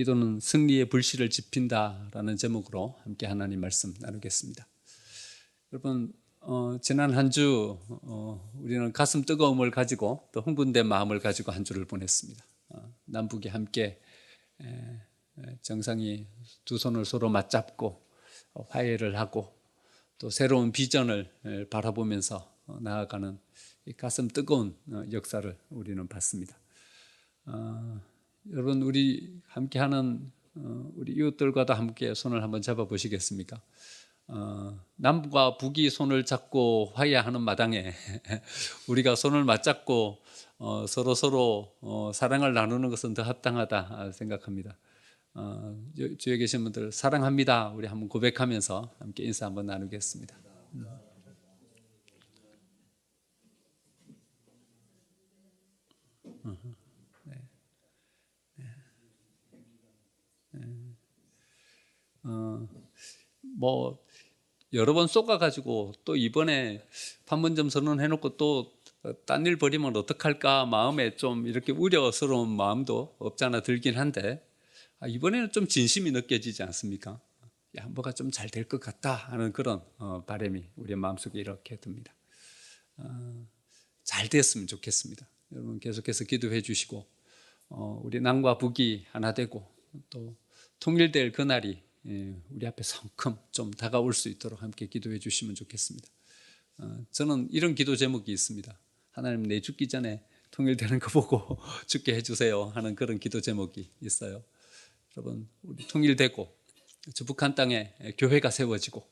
기도는 승리의 불씨를 지핀다라는 제목으로 함께 하나님 말씀 나누겠습니다. 여러분, 지난 한 주 우리는 가슴 뜨거움을 가지고 또 흥분된 마음을 가지고 한 주를 보냈습니다. 남북이 함께 정상이 두 손을 서로 맞잡고 화해를 하고 또 새로운 비전을 바라보면서 나아가는 이 가슴 뜨거운 역사를 우리는 봤습니다. 여러분, 우리 함께하는 우리 이웃들과도 함께 손을 한번 잡아 보시겠습니까? 남과 북이 손을 잡고 화해하는 마당에 우리가 손을 맞잡고 서로 사랑을 나누는 것은 더 합당하다 생각합니다. 주위에 계신 분들 사랑합니다. 우리 한번 고백하면서 함께 인사 한번 나누겠습니다. 여러 번 쏟아가지고 또 이번에 판문점 선언해놓고 또 딴 일 벌이면 어떡할까 마음에 좀 이렇게 우려스러운 마음도 없잖아 들긴 한데 이번에는 좀 진심이 느껴지지 않습니까? 야, 뭐가 좀 잘 될 것 같다 하는 그런 바람이 우리의 마음속에 이렇게 듭니다. 잘 됐으면 좋겠습니다. 여러분 계속해서 기도해 주시고 우리 남과 북이 하나 되고 또 통일될 그날이 우리 앞에 성큼 좀 다가올 수 있도록 함께 기도해 주시면 좋겠습니다. 저는 이런 기도 제목이 있습니다. 하나님, 내 죽기 전에 통일되는 거 보고 죽게 해주세요 하는 그런 기도 제목이 있어요. 여러분, 우리 통일되고 저 북한 땅에 교회가 세워지고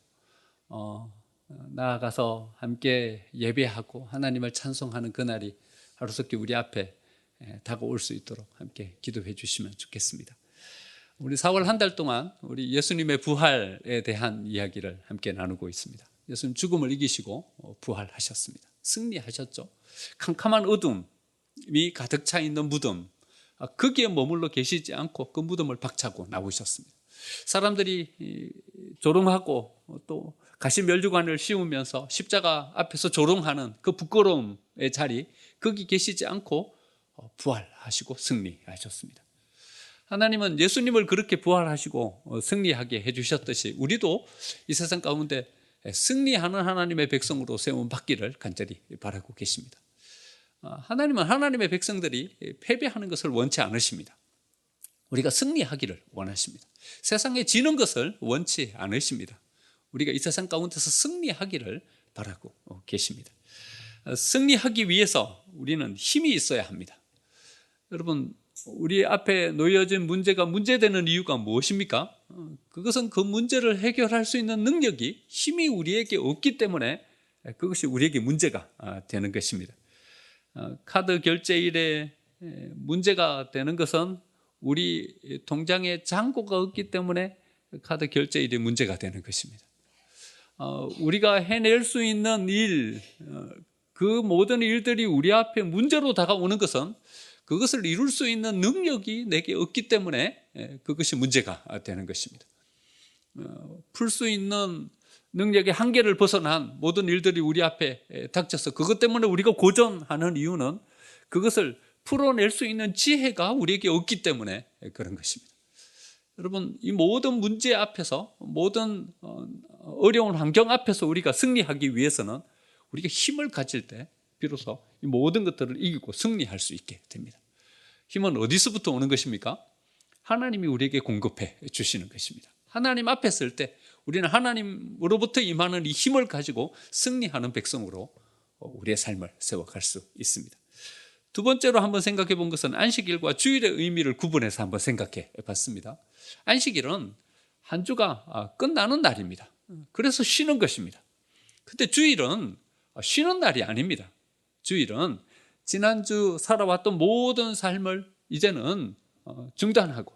나아가서 함께 예배하고 하나님을 찬송하는 그날이 하루속히 우리 앞에 다가올 수 있도록 함께 기도해 주시면 좋겠습니다. 우리 4월 한 달 동안 우리 예수님의 부활에 대한 이야기를 함께 나누고 있습니다. 예수님 죽음을 이기시고 부활하셨습니다. 승리하셨죠. 캄캄한 어둠이 가득 차 있는 무덤, 거기에 머물러 계시지 않고 그 무덤을 박차고 나오셨습니다. 사람들이 조롱하고 또 가시면류관을 씌우면서 십자가 앞에서 조롱하는 그 부끄러움의 자리, 거기 계시지 않고 부활하시고 승리하셨습니다. 하나님은 예수님을 그렇게 부활하시고 승리하게 해주셨듯이 우리도 이 세상 가운데 승리하는 하나님의 백성으로 세움받기를 간절히 바라고 계십니다. 하나님은 하나님의 백성들이 패배하는 것을 원치 않으십니다. 우리가 승리하기를 원하십니다. 세상에 지는 것을 원치 않으십니다. 우리가 이 세상 가운데서 승리하기를 바라고 계십니다. 승리하기 위해서 우리는 힘이 있어야 합니다. 여러분, 우리 앞에 놓여진 문제가 문제되는 이유가 무엇입니까? 그것은 그 문제를 해결할 수 있는 능력이, 힘이 우리에게 없기 때문에 그것이 우리에게 문제가 되는 것입니다. 카드 결제일에 문제가 되는 것은 우리 통장에 잔고가 없기 때문에 카드 결제일이 문제가 되는 것입니다. 우리가 해낼 수 있는 일, 그 모든 일들이 우리 앞에 문제로 다가오는 것은 그것을 이룰 수 있는 능력이 내게 없기 때문에 그것이 문제가 되는 것입니다. 풀 수 있는 능력의 한계를 벗어난 모든 일들이 우리 앞에 닥쳐서 그것 때문에 우리가 고전하는 이유는 그것을 풀어낼 수 있는 지혜가 우리에게 없기 때문에 그런 것입니다. 여러분, 이 모든 문제 앞에서, 모든 어려운 환경 앞에서 우리가 승리하기 위해서는 우리가 힘을 가질 때 비로소 이 모든 것들을 이기고 승리할 수 있게 됩니다. 힘은 어디서부터 오는 것입니까? 하나님이 우리에게 공급해 주시는 것입니다. 하나님 앞에 설 때 우리는 하나님으로부터 임하는 이 힘을 가지고 승리하는 백성으로 우리의 삶을 세워갈 수 있습니다. 두 번째로 한번 생각해 본 것은 안식일과 주일의 의미를 구분해서 한번 생각해 봤습니다. 안식일은 한 주가 끝나는 날입니다. 그래서 쉬는 것입니다. 근데 주일은 쉬는 날이 아닙니다. 주일은 지난주 살아왔던 모든 삶을 이제는 중단하고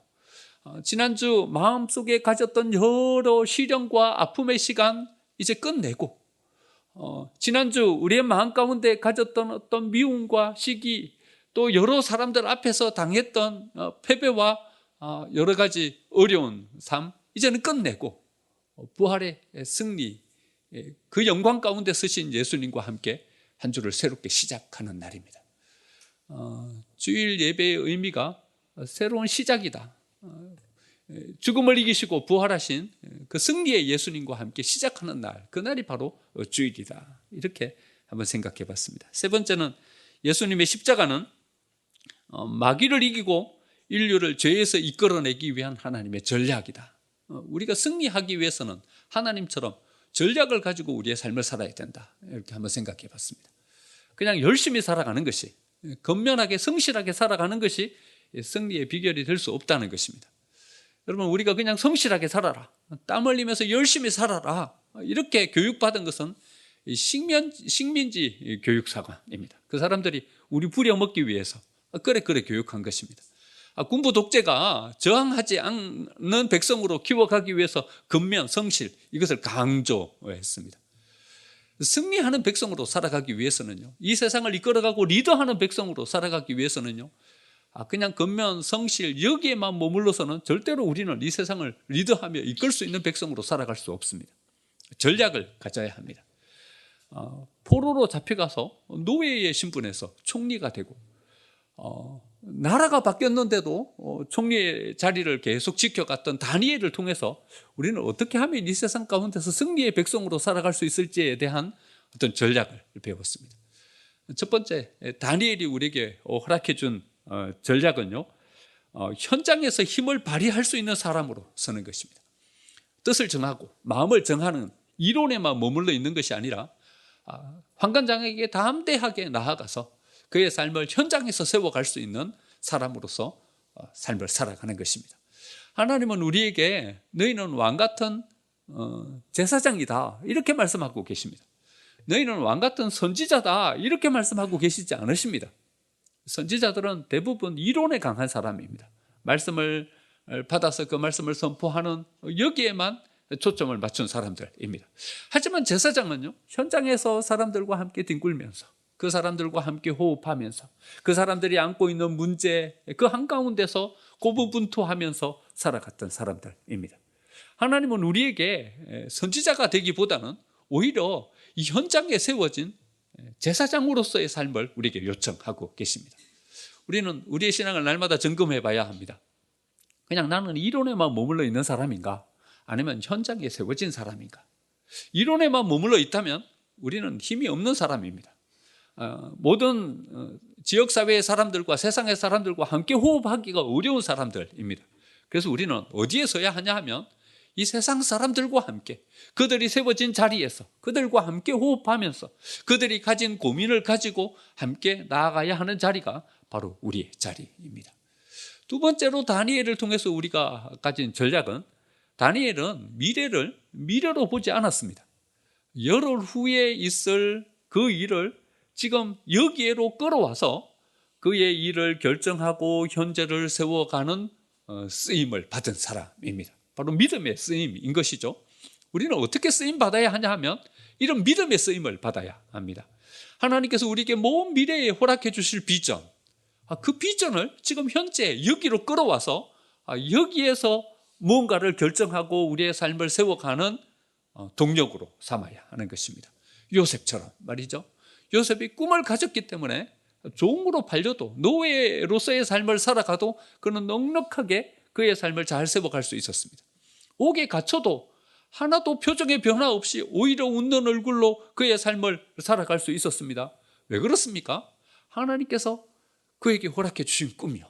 지난주 마음속에 가졌던 여러 시련과 아픔의 시간 이제 끝내고 지난주 우리의 마음 가운데 가졌던 어떤 미움과 시기 또 여러 사람들 앞에서 당했던 패배와 여러 가지 어려운 삶 이제는 끝내고 부활의 승리, 그 영광 가운데 서신 예수님과 함께 한 주를 새롭게 시작하는 날입니다. 주일 예배의 의미가 새로운 시작이다, 죽음을 이기시고 부활하신 그 승리의 예수님과 함께 시작하는 날, 그날이 바로 주일이다. 이렇게 한번 생각해 봤습니다. 세 번째는 예수님의 십자가는 마귀를 이기고 인류를 죄에서 이끌어내기 위한 하나님의 전략이다. 우리가 승리하기 위해서는 하나님처럼 전략을 가지고 우리의 삶을 살아야 된다. 이렇게 한번 생각해 봤습니다. 그냥 열심히 살아가는 것이, 건면하게 성실하게 살아가는 것이 승리의 비결이 될 수 없다는 것입니다. 여러분, 우리가 그냥 성실하게 살아라, 땀 흘리면서 열심히 살아라, 이렇게 교육받은 것은 식민지 교육사관입니다. 그 사람들이 우리 부려먹기 위해서 그래 교육한 것입니다. 군부 독재가 저항하지 않는 백성으로 키워가기 위해서 근면, 성실, 이것을 강조했습니다. 승리하는 백성으로 살아가기 위해서는요, 이 세상을 이끌어가고 리더하는 백성으로 살아가기 위해서는요, 그냥 근면, 성실 여기에만 머물러서는 절대로 우리는 이 세상을 리더하며 이끌 수 있는 백성으로 살아갈 수 없습니다. 전략을 가져야 합니다. 포로로 잡혀가서 노예의 신분에서 총리가 되고, 나라가 바뀌었는데도 총리의 자리를 계속 지켜갔던 다니엘을 통해서 우리는 어떻게 하면 이 세상 가운데서 승리의 백성으로 살아갈 수 있을지에 대한 어떤 전략을 배웠습니다. 첫 번째, 다니엘이 우리에게 허락해 준 전략은요, 현장에서 힘을 발휘할 수 있는 사람으로 서는 것입니다. 뜻을 정하고 마음을 정하는 이론에만 머물러 있는 것이 아니라 환관장에게 담대하게 나아가서 그의 삶을 현장에서 세워갈 수 있는 사람으로서 삶을 살아가는 것입니다. 하나님은 우리에게 너희는 왕같은 제사장이다 이렇게 말씀하고 계십니다. 너희는 왕같은 선지자다 이렇게 말씀하고 계시지 않으십니다. 선지자들은 대부분 이론에 강한 사람입니다. 말씀을 받아서 그 말씀을 선포하는 여기에만 초점을 맞춘 사람들입니다. 하지만 제사장은요, 현장에서 사람들과 함께 뒹굴면서 그 사람들과 함께 호흡하면서 그 사람들이 안고 있는 문제 그 한가운데서 고분분투하면서 살아갔던 사람들입니다. 하나님은 우리에게 선지자가 되기보다는 오히려 이 현장에 세워진 제사장으로서의 삶을 우리에게 요청하고 계십니다. 우리는 우리의 신앙을 날마다 점검해 봐야 합니다. 그냥 나는 이론에만 머물러 있는 사람인가? 아니면 현장에 세워진 사람인가? 이론에만 머물러 있다면 우리는 힘이 없는 사람입니다. 모든 지역사회의 사람들과 세상의 사람들과 함께 호흡하기가 어려운 사람들입니다. 그래서 우리는 어디에 서야 하냐 하면 이 세상 사람들과 함께 그들이 세워진 자리에서 그들과 함께 호흡하면서 그들이 가진 고민을 가지고 함께 나아가야 하는 자리가 바로 우리의 자리입니다. 두 번째로 다니엘을 통해서 우리가 가진 전략은, 다니엘은 미래로 보지 않았습니다. 열흘 후에 있을 그 일을 지금 여기에로 끌어와서 그의 일을 결정하고 현재를 세워가는 쓰임을 받은 사람입니다. 바로 믿음의 쓰임인 것이죠. 우리는 어떻게 쓰임 받아야 하냐 하면 이런 믿음의 쓰임을 받아야 합니다. 하나님께서 우리에게 먼 미래에 허락해 주실 비전, 그 비전을 지금 현재 여기로 끌어와서 여기에서 무언가를 결정하고 우리의 삶을 세워가는 동력으로 삼아야 하는 것입니다. 요셉처럼 말이죠. 요셉이 꿈을 가졌기 때문에 종으로 팔려도 노예로서의 삶을 살아가도 그는 넉넉하게 그의 삶을 잘 세워갈 수 있었습니다. 옥에 갇혀도 하나도 표정의 변화 없이 오히려 웃는 얼굴로 그의 삶을 살아갈 수 있었습니다. 왜 그렇습니까? 하나님께서 그에게 허락해 주신 꿈이요,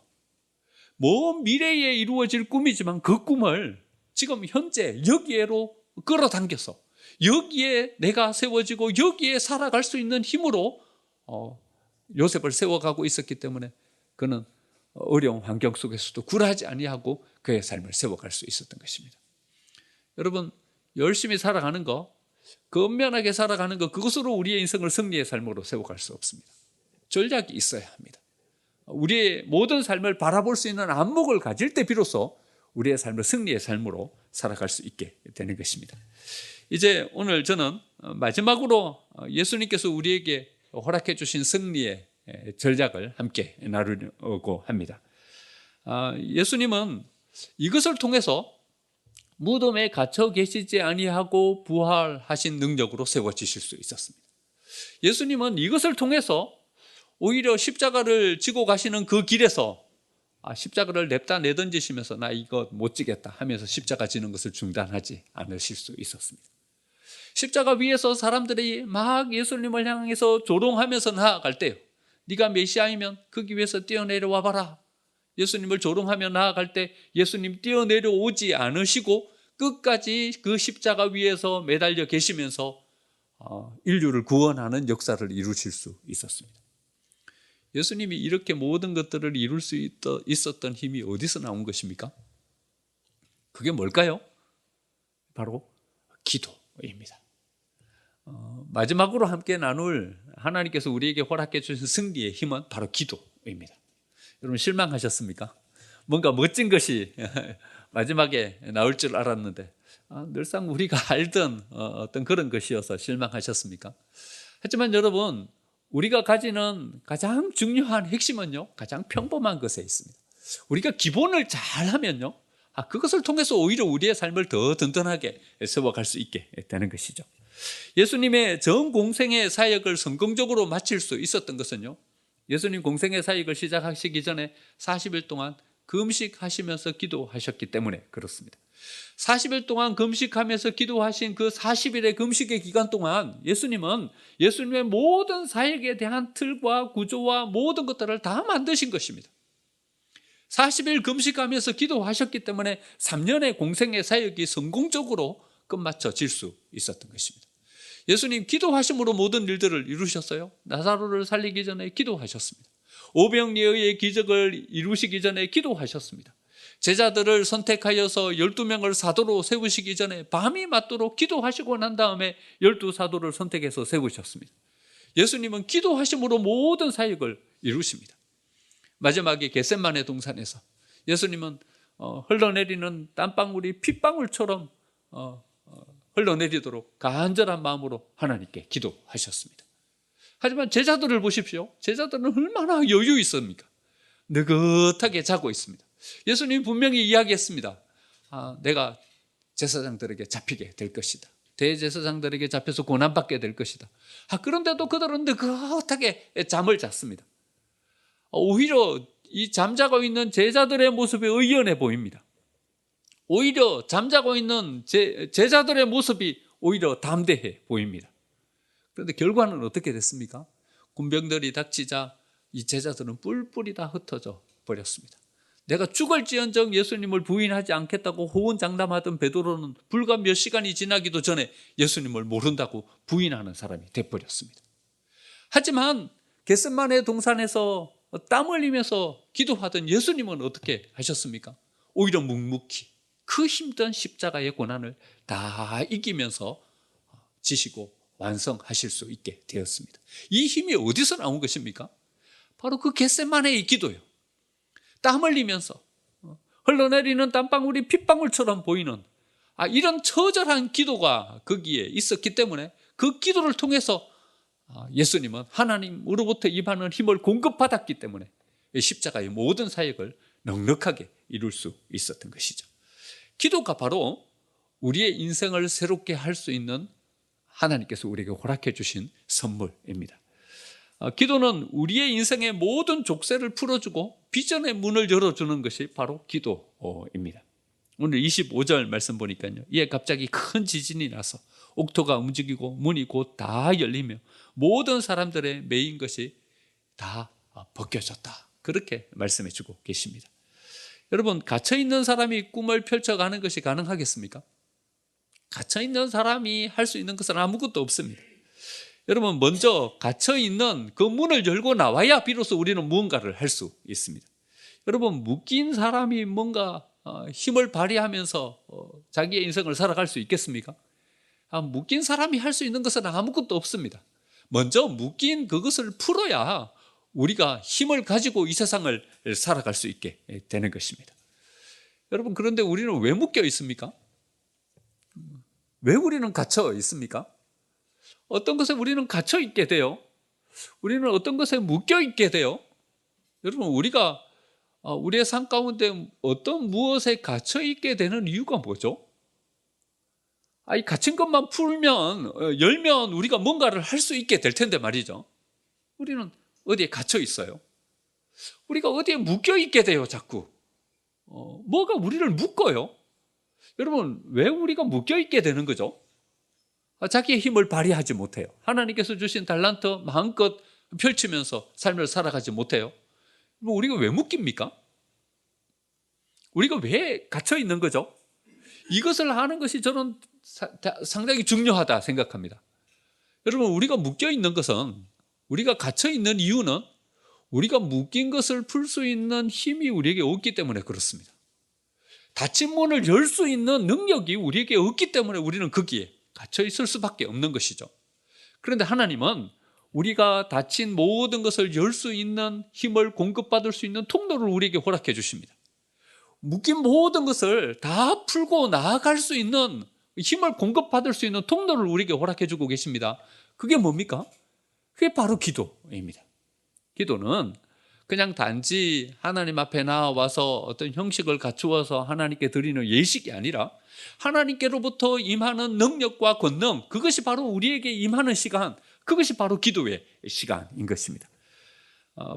먼 미래에 이루어질 꿈이지만 그 꿈을 지금 현재 여기에로 끌어당겨서 여기에 내가 세워지고 여기에 살아갈 수 있는 힘으로 요셉을 세워가고 있었기 때문에 그는 어려운 환경 속에서도 굴하지 아니하고 그의 삶을 세워갈 수 있었던 것입니다. 여러분, 열심히 살아가는 것, 근면하게 살아가는 것, 그것으로 우리의 인생을 승리의 삶으로 세워갈 수 없습니다. 전략이 있어야 합니다. 우리의 모든 삶을 바라볼 수 있는 안목을 가질 때 비로소 우리의 삶을 승리의 삶으로 살아갈 수 있게 되는 것입니다. 이제 오늘 저는 마지막으로 예수님께서 우리에게 허락해 주신 승리의 전략을 함께 나누려고 합니다. 예수님은 이것을 통해서 무덤에 갇혀 계시지 아니하고 부활하신 능력으로 세워지실 수 있었습니다. 예수님은 이것을 통해서 오히려 십자가를 지고 가시는 그 길에서 십자가를 냅다 내던지시면서 나 이거 못 지겠다 하면서 십자가 지는 것을 중단하지 않으실 수 있었습니다. 십자가 위에서 사람들이 막 예수님을 향해서 조롱하면서 나아갈 때요, 네가 메시아이면 거기 위에서 뛰어내려와 봐라. 예수님을 조롱하며 나아갈 때 예수님 뛰어내려오지 않으시고 끝까지 그 십자가 위에서 매달려 계시면서 인류를 구원하는 역사를 이루실 수 있었습니다. 예수님이 이렇게 모든 것들을 이룰 수 있었던 힘이 어디서 나온 것입니까? 그게 뭘까요? 바로 기도입니다. 마지막으로 함께 나눌 하나님께서 우리에게 허락해 주신 승리의 힘은 바로 기도입니다. 여러분 실망하셨습니까? 뭔가 멋진 것이 마지막에 나올 줄 알았는데 늘상 우리가 알던 어떤 그런 것이어서 실망하셨습니까? 하지만 여러분, 우리가 가지는 가장 중요한 핵심은요, 가장 평범한 것에 있습니다. 우리가 기본을 잘하면요, 그것을 통해서 오히려 우리의 삶을 더 든든하게 세워갈 수 있게 되는 것이죠. 예수님의 전 공생의 사역을 성공적으로 마칠 수 있었던 것은요, 예수님 공생의 사역을 시작하시기 전에 40일 동안 금식하시면서 기도하셨기 때문에 그렇습니다. 40일 동안 금식하면서 기도하신 그 40일의 금식의 기간 동안 예수님은 예수님의 모든 사역에 대한 틀과 구조와 모든 것들을 다 만드신 것입니다. 40일 금식하면서 기도하셨기 때문에 3년의 공생의 사역이 성공적으로 끝마쳐질 수 있었던 것입니다. 예수님 기도하심으로 모든 일들을 이루셨어요. 나사로를 살리기 전에 기도하셨습니다. 오병이어의 기적을 이루시기 전에 기도하셨습니다. 제자들을 선택하여서 12명을 사도로 세우시기 전에 밤이 맞도록 기도하시고 난 다음에 12사도를 선택해서 세우셨습니다. 예수님은 기도하심으로 모든 사역을 이루십니다. 마지막에 겟세마네 동산에서 예수님은 흘러내리는 땀방울이 핏방울처럼 흘러내리도록 간절한 마음으로 하나님께 기도하셨습니다. 하지만 제자들을 보십시오. 제자들은 얼마나 여유 있습니까? 느긋하게 자고 있습니다. 예수님이 분명히 이야기했습니다. 내가 제사장들에게 잡히게 될 것이다. 대제사장들에게 잡혀서 고난받게 될 것이다. 그런데도 그들은 느긋하게 잠을 잤습니다. 오히려 이 잠자고 있는 제자들의 모습이 의연해 보입니다. 오히려 잠자고 있는 제자들의 모습이 오히려 담대해 보입니다. 그런데 결과는 어떻게 됐습니까? 군병들이 닥치자 이 제자들은 뿔뿔이 다 흩어져 버렸습니다. 내가 죽을지언정 예수님을 부인하지 않겠다고 호언장담하던 베드로는 불과 몇 시간이 지나기도 전에 예수님을 모른다고 부인하는 사람이 돼버렸습니다. 하지만 겟세마네 동산에서 땀 흘리면서 기도하던 예수님은 어떻게 하셨습니까? 오히려 묵묵히 그 힘든 십자가의 고난을 다 이기면서 지시고 완성하실 수 있게 되었습니다. 이 힘이 어디서 나온 것입니까? 바로 그 겟세마네의 기도요. 땀 흘리면서 흘러내리는 땀방울이 핏방울처럼 보이는 이런 처절한 기도가 거기에 있었기 때문에 그 기도를 통해서 예수님은 하나님으로부터 임하는 힘을 공급받았기 때문에 십자가의 모든 사역을 넉넉하게 이룰 수 있었던 것이죠. 기도가 바로 우리의 인생을 새롭게 할 수 있는 하나님께서 우리에게 허락해 주신 선물입니다. 기도는 우리의 인생의 모든 족쇄를 풀어주고 비전의 문을 열어주는 것이 바로 기도입니다. 오늘 25절 말씀 보니까요, 이에 갑자기 큰 지진이 나서 옥토가 움직이고 문이 곧 다 열리며 모든 사람들의 매인 것이 다 벗겨졌다. 그렇게 말씀해 주고 계십니다. 여러분, 갇혀있는 사람이 꿈을 펼쳐가는 것이 가능하겠습니까? 갇혀있는 사람이 할 수 있는 것은 아무것도 없습니다. 여러분, 먼저 갇혀있는 그 문을 열고 나와야 비로소 우리는 무언가를 할 수 있습니다. 여러분, 묶인 사람이 뭔가 힘을 발휘하면서 자기의 인생을 살아갈 수 있겠습니까? 묶인 사람이 할 수 있는 것은 아무것도 없습니다. 먼저 묶인 그것을 풀어야 우리가 힘을 가지고 이 세상을 살아갈 수 있게 되는 것입니다. 여러분, 그런데 우리는 왜 묶여 있습니까? 왜 우리는 갇혀 있습니까? 어떤 것에 우리는 갇혀 있게 돼요? 우리는 어떤 것에 묶여 있게 돼요? 여러분, 우리가 우리의 삶 가운데 어떤 무엇에 갇혀 있게 되는 이유가 뭐죠? 이 갇힌 것만 풀면, 열면 우리가 뭔가를 할 수 있게 될 텐데 말이죠. 우리는 어디에 갇혀 있어요? 우리가 어디에 묶여 있게 돼요, 자꾸. 뭐가 우리를 묶어요. 여러분, 왜 우리가 묶여 있게 되는 거죠? 자기의 힘을 발휘하지 못해요. 하나님께서 주신 달란트 마음껏 펼치면서 삶을 살아가지 못해요. 우리가 왜 묶입니까? 우리가 왜 갇혀 있는 거죠? 이것을 아는 것이 저는 상당히 중요하다 생각합니다. 여러분, 우리가 묶여 있는 것은, 우리가 갇혀 있는 이유는 우리가 묶인 것을 풀 수 있는 힘이 우리에게 없기 때문에 그렇습니다. 닫힌 문을 열 수 있는 능력이 우리에게 없기 때문에 우리는 거기에 갇혀 있을 수밖에 없는 것이죠. 그런데 하나님은 우리가 닫힌 모든 것을 열 수 있는 힘을 공급받을 수 있는 통로를 우리에게 허락해 주십니다. 묶인 모든 것을 다 풀고 나아갈 수 있는 힘을 공급받을 수 있는 통로를 우리에게 허락해 주고 계십니다. 그게 뭡니까? 그게 바로 기도입니다. 기도는 그냥 단지 하나님 앞에 나와서 어떤 형식을 갖추어서 하나님께 드리는 예식이 아니라 하나님께로부터 임하는 능력과 권능, 그것이 바로 우리에게 임하는 시간, 그것이 바로 기도의 시간인 것입니다.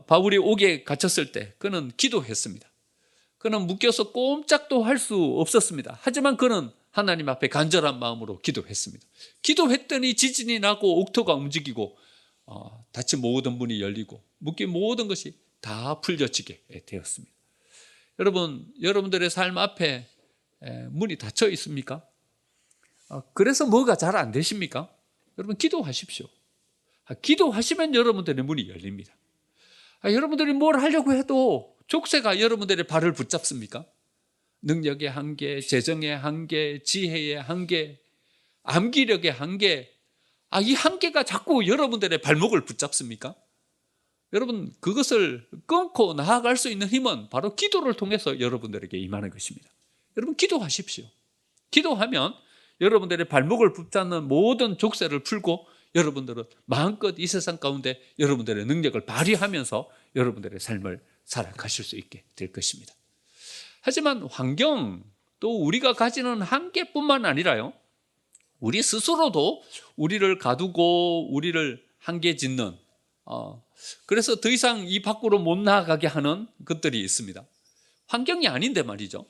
바울이 옥에 갇혔을 때 그는 기도했습니다. 그는 묶여서 꼼짝도 할 수 없었습니다. 하지만 그는 하나님 앞에 간절한 마음으로 기도했습니다. 기도했더니 지진이 나고 옥토가 움직이고 닫힌 모든 문이 열리고 묶인 모든 것이 다 풀려지게 되었습니다. 여러분들의 삶 앞에 문이 닫혀 있습니까? 그래서 뭐가 잘 안 되십니까? 여러분, 기도하십시오. 기도하시면 여러분들의 문이 열립니다. 여러분들이 뭘 하려고 해도 족쇄가 여러분들의 발을 붙잡습니까? 능력의 한계, 재정의 한계, 지혜의 한계, 암기력의 한계, 이 한계가 자꾸 여러분들의 발목을 붙잡습니까? 여러분, 그것을 끊고 나아갈 수 있는 힘은 바로 기도를 통해서 여러분들에게 임하는 것입니다. 여러분, 기도하십시오. 기도하면 여러분들의 발목을 붙잡는 모든 족쇄를 풀고 여러분들은 마음껏 이 세상 가운데 여러분들의 능력을 발휘하면서 여러분들의 삶을 살아가실 수 있게 될 것입니다. 하지만 환경, 또 우리가 가지는 한계뿐만 아니라요, 우리 스스로도 우리를 가두고 우리를 한계 짓는, 그래서 더 이상 이 밖으로 못 나아가게 하는 것들이 있습니다. 환경이 아닌데 말이죠.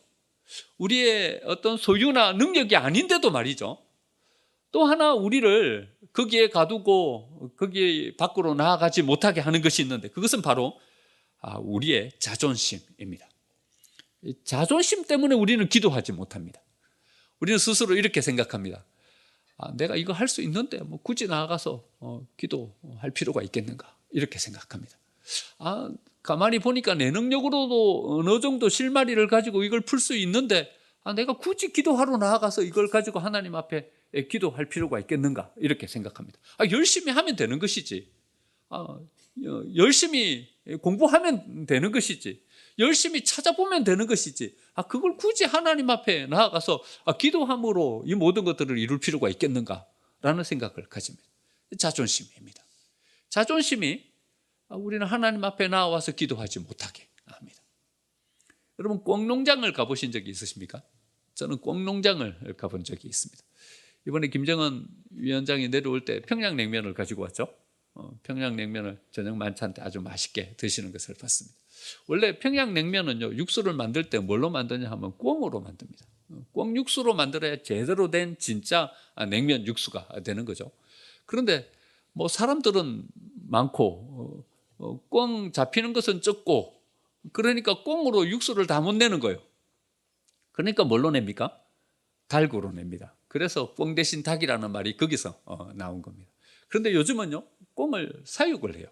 우리의 어떤 소유나 능력이 아닌데도 말이죠. 또 하나 우리를 거기에 가두고 거기 밖으로 나아가지 못하게 하는 것이 있는데, 그것은 바로 우리의 자존심입니다. 자존심 때문에 우리는 기도하지 못합니다. 우리는 스스로 이렇게 생각합니다. 내가 이거 할 수 있는데 뭐 굳이 나아가서 기도할 필요가 있겠는가, 이렇게 생각합니다. 가만히 보니까 내 능력으로도 어느 정도 실마리를 가지고 이걸 풀 수 있는데 내가 굳이 기도하러 나아가서 이걸 가지고 하나님 앞에 기도할 필요가 있겠는가, 이렇게 생각합니다. 열심히 하면 되는 것이지, 열심히 공부하면 되는 것이지, 열심히 찾아보면 되는 것이지, 그걸 굳이 하나님 앞에 나아가서 기도함으로 이 모든 것들을 이룰 필요가 있겠는가라는 생각을 가집니다. 자존심입니다. 자존심이 우리는 하나님 앞에 나와서 기도하지 못하게 합니다. 여러분, 꿩농장을 가보신 적이 있으십니까? 저는 꿩농장을 가본 적이 있습니다. 이번에 김정은 위원장이 내려올 때 평양냉면을 가지고 왔죠. 평양냉면을 저녁 만찬 때 아주 맛있게 드시는 것을 봤습니다. 원래 평양냉면은요, 육수를 만들 때 뭘로 만드냐 하면 꿩으로 만듭니다. 꿩 육수로 만들어야 제대로 된 진짜 냉면 육수가 되는 거죠. 그런데 뭐 사람들은 많고 꿩 잡히는 것은 적고, 그러니까 꿩으로 육수를 다 못 내는 거예요. 그러니까 뭘로 냅니까? 닭으로 냅니다. 그래서 꿩 대신 닭이라는 말이 거기서 나온 겁니다. 그런데 요즘은요, 꿩을 사육을 해요.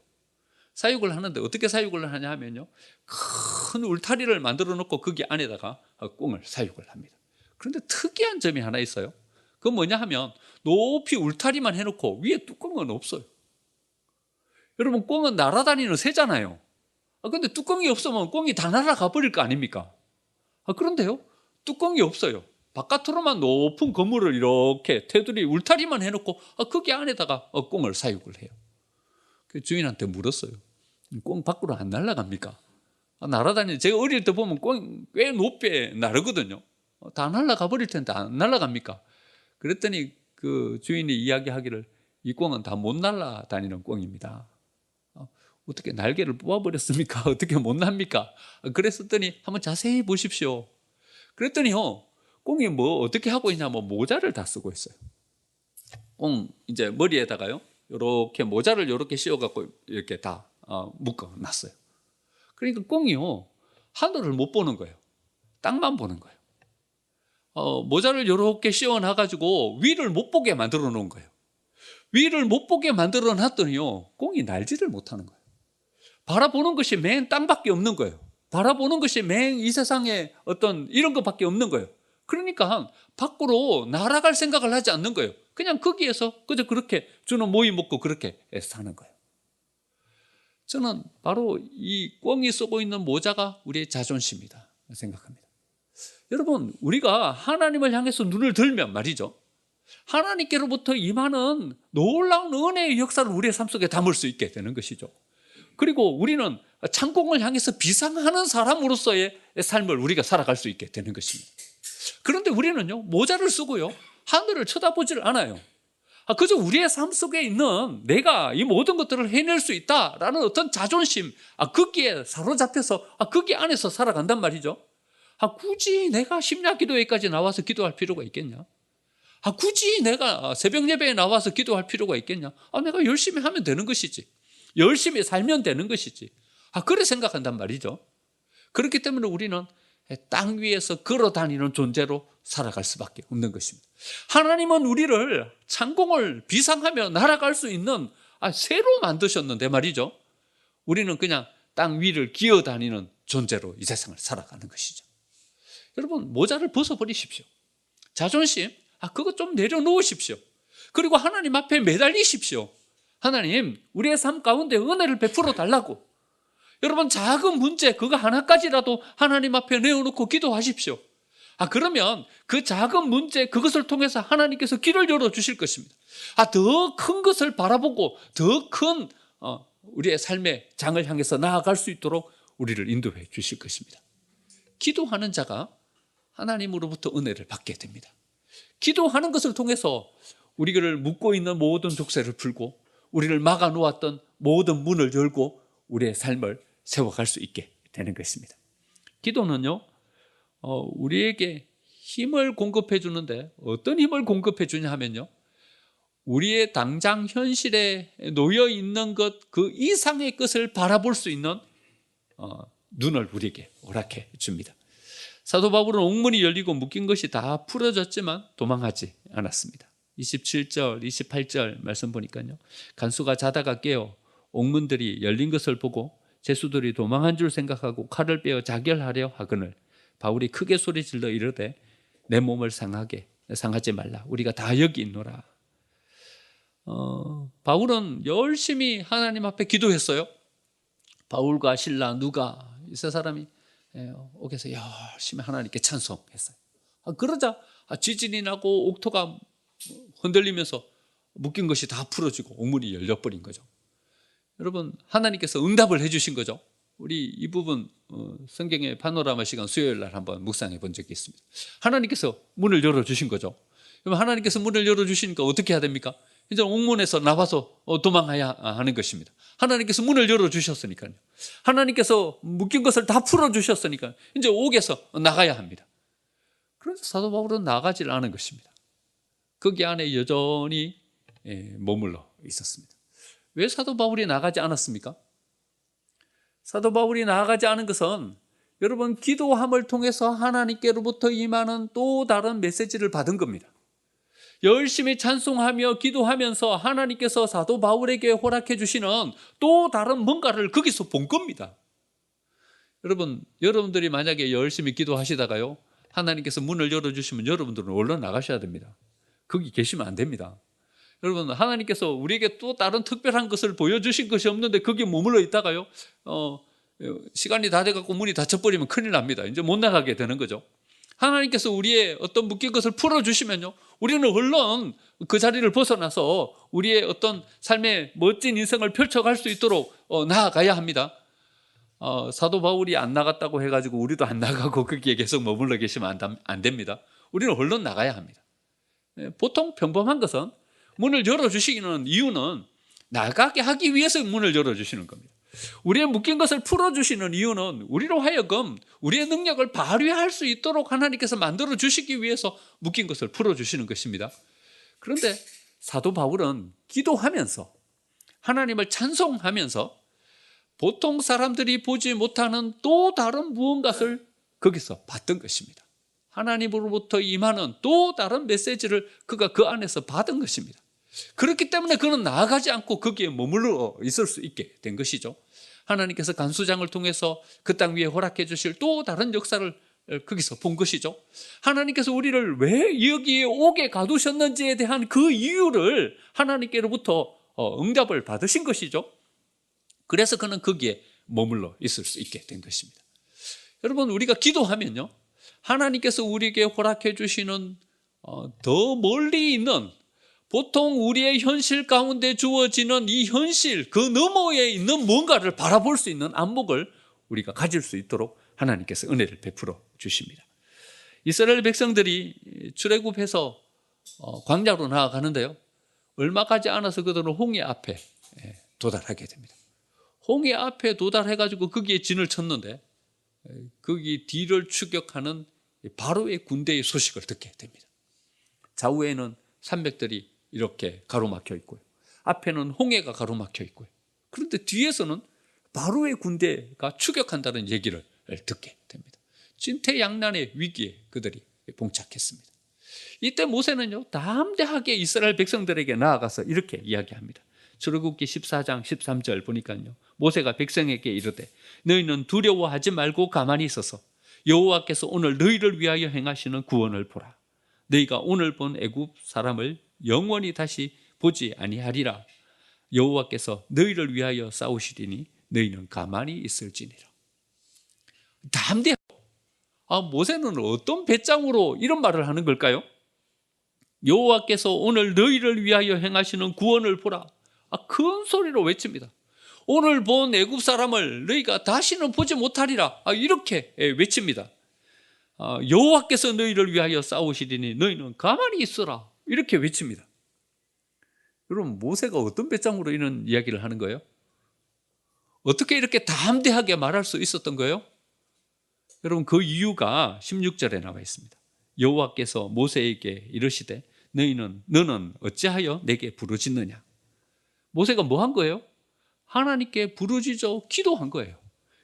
사육을 하는데 어떻게 사육을 하냐 하면요, 큰 울타리를 만들어 놓고 거기 안에다가 꿩을 사육을 합니다. 그런데 특이한 점이 하나 있어요. 그건 뭐냐 하면 높이 울타리만 해놓고 위에 뚜껑은 없어요. 여러분, 꿩은 날아다니는 새잖아요. 그런데 뚜껑이 없으면 꿩이 다 날아가 버릴 거 아닙니까? 그런데요, 뚜껑이 없어요. 바깥으로만 높은 건물을 이렇게 테두리 울타리만 해놓고 거기 안에다가 꿩을 사육을 해요. 그 주인한테 물었어요. 꿩 밖으로 안 날아갑니까? 날아다니는, 제가 어릴 때 보면 꿩 꽤 높게 나르거든요. 다 날아가 버릴 텐데 안 날아갑니까? 그랬더니 그 주인이 이야기하기를, 이 꿩은 다 못 날아다니는 꿩입니다. 어떻게 날개를 뽑아버렸습니까? 어떻게 못 납니까? 그랬었더니 한번 자세히 보십시오. 그랬더니요, 꽁이 뭐 어떻게 하고 있냐면 모자를 다 쓰고 있어요. 꽁 이제 머리에다가요, 이렇게 모자를 이렇게 씌워갖고 이렇게 다 묶어놨어요. 그러니까 꽁이요, 하늘을 못 보는 거예요. 땅만 보는 거예요. 모자를 이렇게 씌워놔가지고 위를 못 보게 만들어 놓은 거예요. 위를 못 보게 만들어 놨더니요, 꽁이 날지를 못하는 거예요. 바라보는 것이 맨 땅밖에 없는 거예요. 바라보는 것이 맨 이 세상에 어떤 이런 것밖에 없는 거예요. 그러니까 밖으로 날아갈 생각을 하지 않는 거예요. 그냥 거기에서 그저 그렇게 주는 모이 먹고 그렇게 사는 거예요. 저는 바로 이 꽁이 쓰고 있는 모자가 우리의 자존심이다 생각합니다. 여러분, 우리가 하나님을 향해서 눈을 들면 말이죠, 하나님께로부터 임하는 놀라운 은혜의 역사를 우리의 삶 속에 담을 수 있게 되는 것이죠. 그리고 우리는 창공을 향해서 비상하는 사람으로서의 삶을 우리가 살아갈 수 있게 되는 것입니다. 그런데 우리는요, 모자를 쓰고요, 하늘을 쳐다보질 않아요. 그저 우리의 삶 속에 있는 내가 이 모든 것들을 해낼 수 있다라는 어떤 자존심, 거기에 사로잡혀서 거기 안에서 살아간단 말이죠. 굳이 내가 심야 기도회까지 나와서 기도할 필요가 있겠냐? 굳이 내가 새벽 예배에 나와서 기도할 필요가 있겠냐? 내가 열심히 하면 되는 것이지. 열심히 살면 되는 것이지. 그래 생각한단 말이죠. 그렇기 때문에 우리는 땅 위에서 걸어다니는 존재로 살아갈 수밖에 없는 것입니다. 하나님은 우리를 창공을 비상하며 날아갈 수 있는 새로 만드셨는데 말이죠, 우리는 그냥 땅 위를 기어다니는 존재로 이 세상을 살아가는 것이죠. 여러분, 모자를 벗어버리십시오. 자존심, 그거 좀 내려놓으십시오. 그리고 하나님 앞에 매달리십시오. 하나님, 우리의 삶 가운데 은혜를 베풀어 달라고. 여러분, 작은 문제 그거 하나까지라도 하나님 앞에 내어놓고 기도하십시오. 그러면 그 작은 문제 그것을 통해서 하나님께서 길을 열어주실 것입니다. 더 큰 것을 바라보고 더 큰 우리의 삶의 장을 향해서 나아갈 수 있도록 우리를 인도해 주실 것입니다. 기도하는 자가 하나님으로부터 은혜를 받게 됩니다. 기도하는 것을 통해서 우리를 묶고 있는 모든 족쇄를 풀고 우리를 막아놓았던 모든 문을 열고 우리의 삶을 세워갈 수 있게 되는 것입니다. 기도는요, 우리에게 힘을 공급해 주는데 어떤 힘을 공급해 주냐 하면요, 우리의 당장 현실에 놓여 있는 것 그 이상의 것을 바라볼 수 있는 눈을 우리에게 허락해 줍니다. 사도 바울은 옥문이 열리고 묶인 것이 다 풀어졌지만 도망하지 않았습니다. 27절, 28절 말씀 보니까요, 간수가 자다가 깨어 옥문들이 열린 것을 보고 제수들이 도망한 줄 생각하고 칼을 빼어 자결하려 하거늘 바울이 크게 소리질러 이르되 내 몸을 상하지 말라, 우리가 다 여기 있노라. 바울은 열심히 하나님 앞에 기도했어요. 바울과 실라, 누가, 이 세 사람이 옥에서 열심히 하나님께 찬송했어요. 그러자 지진이 나고 옥토가 흔들리면서 묶인 것이 다 풀어지고 옥문이 열려버린 거죠. 여러분, 하나님께서 응답을 해주신 거죠. 우리 이 부분 성경의 파노라마 시간 수요일 날 한번 묵상해 본 적이 있습니다. 하나님께서 문을 열어주신 거죠. 그럼 하나님께서 문을 열어주시니까 어떻게 해야 됩니까? 이제 옥문에서 나와서 도망해야 하는 것입니다. 하나님께서 문을 열어주셨으니까요. 하나님께서 묶인 것을 다 풀어주셨으니까 이제 옥에서 나가야 합니다. 그래서 사도 바울은 나가질 않은 것입니다. 거기 안에 여전히 머물러 있었습니다. 왜 사도 바울이 나가지 않았습니까? 사도 바울이 나가지 않은 것은 여러분, 기도함을 통해서 하나님께로부터 임하는 또 다른 메시지를 받은 겁니다. 열심히 찬송하며 기도하면서 하나님께서 사도 바울에게 허락해 주시는 또 다른 뭔가를 거기서 본 겁니다. 여러분들이 만약에 열심히 기도하시다가요, 하나님께서 문을 열어주시면 여러분들은 얼른 나가셔야 됩니다. 거기 계시면 안 됩니다. 여러분, 하나님께서 우리에게 또 다른 특별한 것을 보여주신 것이 없는데 거기에 머물러 있다가요, 시간이 다 돼갖고 문이 닫혀버리면 큰일 납니다. 이제 못 나가게 되는 거죠. 하나님께서 우리의 어떤 묶인 것을 풀어주시면요, 우리는 얼른 그 자리를 벗어나서 우리의 어떤 삶의 멋진 인생을 펼쳐갈 수 있도록 나아가야 합니다. 사도 바울이 안 나갔다고 해가지고 우리도 안 나가고 거기에 계속 머물러 계시면 안 됩니다. 우리는 얼른 나가야 합니다. 보통 평범한 것은 문을 열어주시는 이유는 나가게 하기 위해서 문을 열어주시는 겁니다. 우리의 묶인 것을 풀어주시는 이유는 우리로 하여금 우리의 능력을 발휘할 수 있도록 하나님께서 만들어 주시기 위해서 묶인 것을 풀어주시는 것입니다. 그런데 사도 바울은 기도하면서 하나님을 찬송하면서 보통 사람들이 보지 못하는 또 다른 무언가를 거기서 봤던 것입니다. 하나님으로부터 임하는 또 다른 메시지를 그가 그 안에서 받은 것입니다. 그렇기 때문에 그는 나아가지 않고 거기에 머물러 있을 수 있게 된 것이죠. 하나님께서 간수장을 통해서 그 땅 위에 허락해 주실 또 다른 역사를 거기서 본 것이죠. 하나님께서 우리를 왜 여기에 오게 가두셨는지에 대한 그 이유를 하나님께로부터 응답을 받으신 것이죠. 그래서 그는 거기에 머물러 있을 수 있게 된 것입니다. 여러분, 우리가 기도하면요, 하나님께서 우리에게 허락해 주시는 더 멀리 있는, 보통 우리의 현실 가운데 주어지는 이 현실 그 너머에 있는 뭔가를 바라볼 수 있는 안목을 우리가 가질 수 있도록 하나님께서 은혜를 베풀어 주십니다. 이스라엘 백성들이 출애굽해서 광야로 나아가는데요, 얼마 가지 않아서 그들은 홍해 앞에 도달하게 됩니다. 홍해 앞에 도달해가지고 거기에 진을 쳤는데 거기 뒤를 추격하는 바로의 군대의 소식을 듣게 됩니다. 좌우에는 산맥들이 이렇게 가로막혀 있고요, 앞에는 홍해가 가로막혀 있고요. 그런데 뒤에서는 바로의 군대가 추격한다는 얘기를 듣게 됩니다. 진퇴양난의 위기에 그들이 봉착했습니다. 이때 모세는요, 담대하게 이스라엘 백성들에게 나아가서 이렇게 이야기합니다. 출애굽기 14장 13절 보니까요, 모세가 백성에게 이르되 너희는 두려워하지 말고 가만히 있어서 여호와께서 오늘 너희를 위하여 행하시는 구원을 보라. 너희가 오늘 본 애굽 사람을 영원히 다시 보지 아니하리라. 여호와께서 너희를 위하여 싸우시리니 너희는 가만히 있을지니라. 담대하고, 모세는 어떤 배짱으로 이런 말을 하는 걸까요? 여호와께서 오늘 너희를 위하여 행하시는 구원을 보라. 큰 소리로 외칩니다. 오늘 본 애굽 사람을 너희가 다시는 보지 못하리라. 이렇게 외칩니다. 여호와께서 너희를 위하여 싸우시리니 너희는 가만히 있어라. 이렇게 외칩니다. 여러분, 모세가 어떤 배짱으로 이런 이야기를 하는 거예요? 어떻게 이렇게 담대하게 말할 수 있었던 거예요? 여러분, 그 이유가 16절에 나와 있습니다. 여호와께서 모세에게 이르시되 너는 어찌하여 내게 부르짖느냐. 모세가 뭐 한 거예요? 하나님께 부르짖어 기도한 거예요.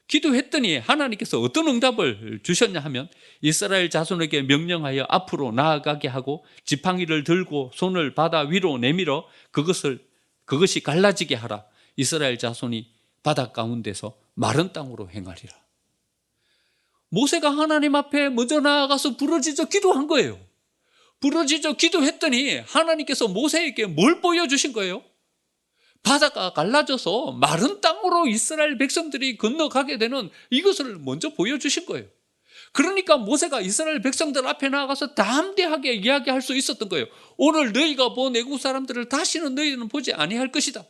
기도했더니 하나님께서 어떤 응답을 주셨냐 하면, 이스라엘 자손에게 명령하여 앞으로 나아가게 하고 지팡이를 들고 손을 바다 위로 내밀어 그것이 갈라지게 하라. 이스라엘 자손이 바다 가운데서 마른 땅으로 행하리라. 모세가 하나님 앞에 먼저 나아가서 부르짖어 기도한 거예요. 부르짖어 기도했더니 하나님께서 모세에게 뭘 보여주신 거예요? 바다가 갈라져서 마른 땅으로 이스라엘 백성들이 건너가게 되는 이것을 먼저 보여주신 거예요. 그러니까 모세가 이스라엘 백성들 앞에 나가서 담대하게 이야기할 수 있었던 거예요. 오늘 너희가 본 애국 사람들을 다시는 너희는 보지 아니할 것이다.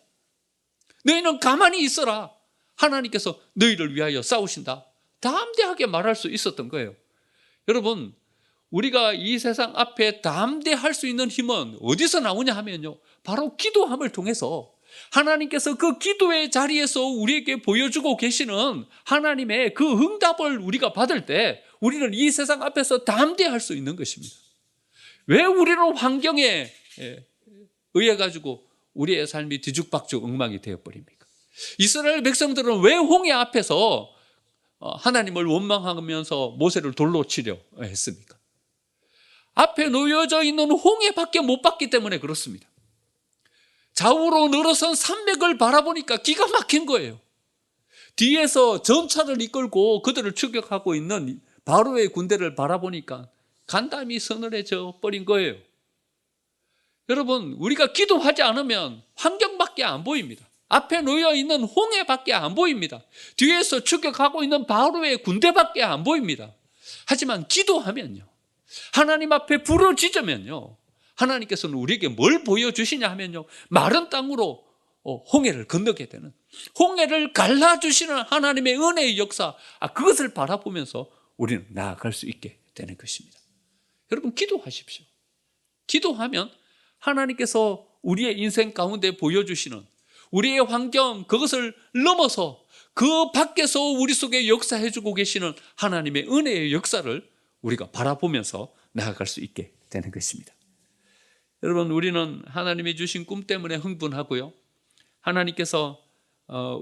너희는 가만히 있어라. 하나님께서 너희를 위하여 싸우신다. 담대하게 말할 수 있었던 거예요. 여러분, 우리가 이 세상 앞에 담대할 수 있는 힘은 어디서 나오냐 하면요, 바로 기도함을 통해서 하나님께서 그 기도의 자리에서 우리에게 보여주고 계시는 하나님의 그 응답을 우리가 받을 때 우리는 이 세상 앞에서 담대할 수 있는 것입니다. 왜 우리는 환경에 의해 가지고 우리의 삶이 뒤죽박죽 엉망이 되어버립니까? 이스라엘 백성들은 왜 홍해 앞에서 하나님을 원망하면서 모세를 돌로 치려 했습니까? 앞에 놓여져 있는 홍해밖에 못 봤기 때문에 그렇습니다. 좌우로 늘어선 산맥을 바라보니까 기가 막힌 거예요. 뒤에서 전차를 이끌고 그들을 추격하고 있는 바로의 군대를 바라보니까 간담이 서늘해져 버린 거예요. 여러분, 우리가 기도하지 않으면 환경밖에 안 보입니다. 앞에 놓여 있는 홍해밖에 안 보입니다. 뒤에서 추격하고 있는 바로의 군대밖에 안 보입니다. 하지만 기도하면요, 하나님 앞에 부르짖으면요, 하나님께서는 우리에게 뭘 보여주시냐 하면요, 마른 땅으로 홍해를 건너게 되는, 홍해를 갈라주시는 하나님의 은혜의 역사, 그것을 바라보면서 우리는 나아갈 수 있게 되는 것입니다. 여러분, 기도하십시오. 기도하면 하나님께서 우리의 인생 가운데 보여주시는 우리의 환경, 그것을 넘어서 그 밖에서 우리 속에 역사해주고 계시는 하나님의 은혜의 역사를 우리가 바라보면서 나아갈 수 있게 되는 것입니다. 여러분, 우리는 하나님이 주신 꿈 때문에 흥분하고요, 하나님께서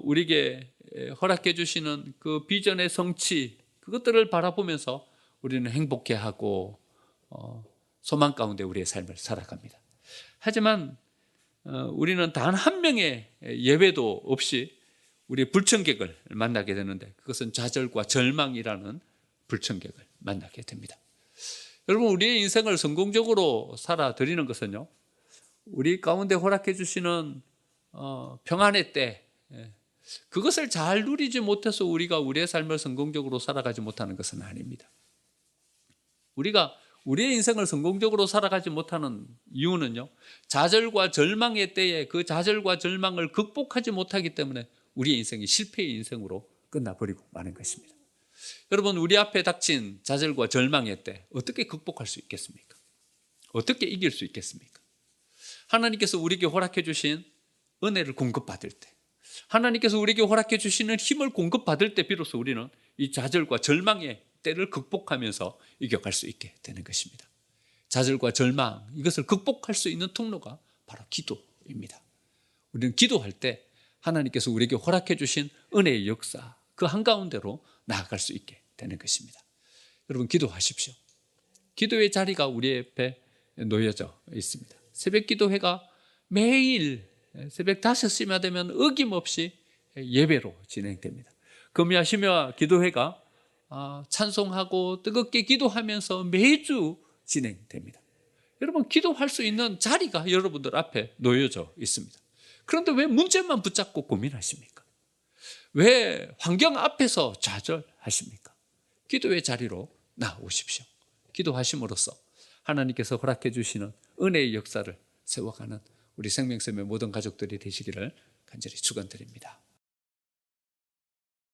우리에게 허락해 주시는 그 비전의 성취, 그것들을 바라보면서 우리는 행복해하고 소망 가운데 우리의 삶을 살아갑니다. 하지만 우리는 단 한 명의 예외도 없이 우리의 불청객을 만나게 되는데, 그것은 좌절과 절망이라는 불청객을 만나게 됩니다. 여러분, 우리의 인생을 성공적으로 살아드리는 것은요, 우리 가운데 허락해 주시는 평안의 때, 그것을 잘 누리지 못해서 우리가 우리의 삶을 성공적으로 살아가지 못하는 것은 아닙니다. 우리가 우리의 인생을 성공적으로 살아가지 못하는 이유는요, 좌절과 절망의 때에 그 좌절과 절망을 극복하지 못하기 때문에 우리의 인생이 실패의 인생으로 끝나버리고 마는 것입니다. 여러분, 우리 앞에 닥친 좌절과 절망의 때 어떻게 극복할 수 있겠습니까? 어떻게 이길 수 있겠습니까? 하나님께서 우리에게 허락해 주신 은혜를 공급받을 때, 하나님께서 우리에게 허락해 주시는 힘을 공급받을 때 비로소 우리는 이 좌절과 절망의 때를 극복하면서 이겨갈 수 있게 되는 것입니다. 좌절과 절망, 이것을 극복할 수 있는 통로가 바로 기도입니다. 우리는 기도할 때 하나님께서 우리에게 허락해 주신 은혜의 역사, 그 한가운데로 나아갈 수 있게 되는 것입니다. 여러분, 기도하십시오. 기도의 자리가 우리 앞에 놓여져 있습니다. 새벽 기도회가 매일 새벽 5시만 되면 어김없이 예배로 진행됩니다. 금야 심야 기도회가 찬송하고 뜨겁게 기도하면서 매주 진행됩니다. 여러분, 기도할 수 있는 자리가 여러분들 앞에 놓여져 있습니다. 그런데 왜 문제만 붙잡고 고민하십니까? 왜 환경 앞에서 좌절하십니까? 기도의 자리로 나오십시오. 기도하심으로써 하나님께서 허락해 주시는 은혜의 역사를 세워가는 우리 생명샘의 모든 가족들이 되시기를 간절히 축원드립니다.